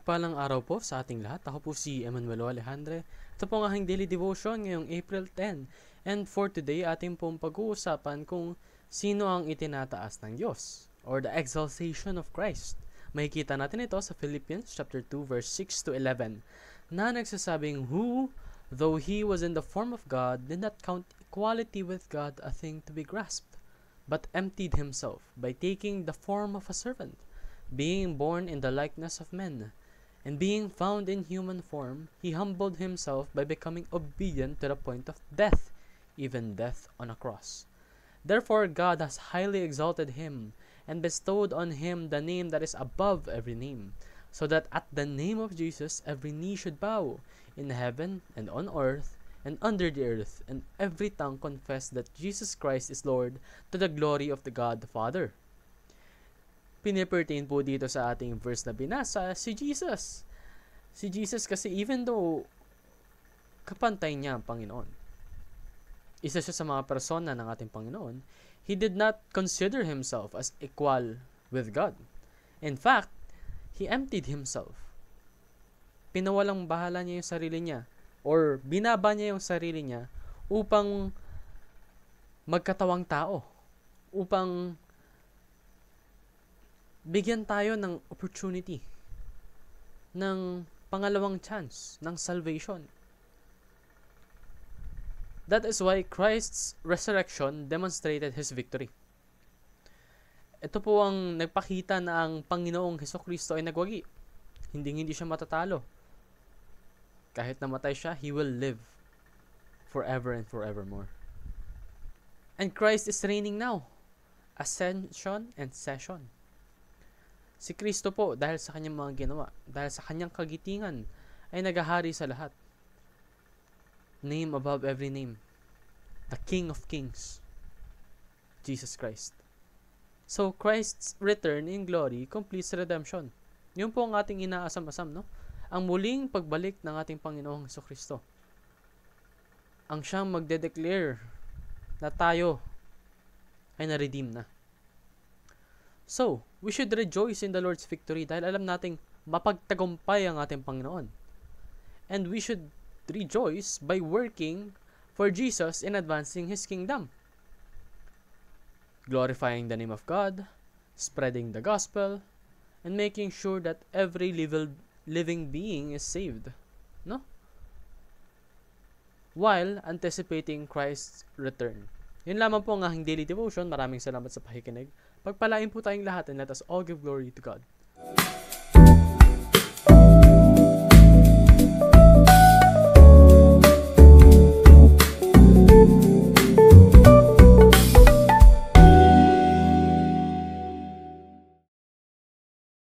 Mapagpalang araw po sa ating lahat. Ako po si Emmanuel Alejandre. Ito po ang aking daily devotion ngayong April 10. And for today, ating pong pag-uusapan kung sino ang itinataas ng Diyos or the exaltation of Christ. Makikita natin ito sa Philippians chapter 2 verse 6 to 11 na nagsasabing, "Who, though he was in the form of God, did not count equality with God a thing to be grasped, but emptied himself by taking the form of a servant, being born in the likeness of men, and being found in human form, he humbled himself by becoming obedient to the point of death, even death on a cross. Therefore God has highly exalted him, and bestowed on him the name that is above every name, so that at the name of Jesus every knee should bow, in heaven and on earth and under the earth, and every tongue confess that Jesus Christ is Lord, to the glory of the God the Father." Pinipertain po dito sa ating verse na binasa si Jesus. Si Jesus kasi even though kapantay niya ang Panginoon, isa siya sa mga persona ng ating Panginoon, he did not consider himself as equal with God. In fact, he emptied himself. Pinawalang bahala niya yung sarili niya or binaba niya yung sarili niya upang magkatawang tao, upang bigyan tayo ng opportunity, ng pangalawang chance, ng salvation. That is why Christ's resurrection demonstrated His victory. Ito po ang nagpakita na ang Panginoong Hesukristo ay nagwagi. Hindi siya matatalo. Kahit namatay siya, He will live forever and forevermore. And Christ is reigning now. Ascension and session. Si Kristo po, dahil sa kanyang mga ginawa, dahil sa kanyang kagitingan, ay nagahari sa lahat. Name above every name. The King of Kings. Jesus Christ. So, Christ's return in glory completes redemption. Yun po ang ating inaasam-asam, no? Ang muling pagbalik ng ating Panginoong Hesukristo. Ang siyang magde-declare na tayo ay na-redeem na. So, we should rejoice in the Lord's victory dahil alam nating mapagtagumpay ang ating Panginoon. And we should rejoice by working for Jesus in advancing His kingdom. Glorifying the name of God, spreading the gospel, and making sure that every living being is saved. No? While anticipating Christ's return. Yun lamang po ang aking daily devotion. Maraming salamat sa pakikinig. Pagpalain po tayong lahat and let us all give glory to God.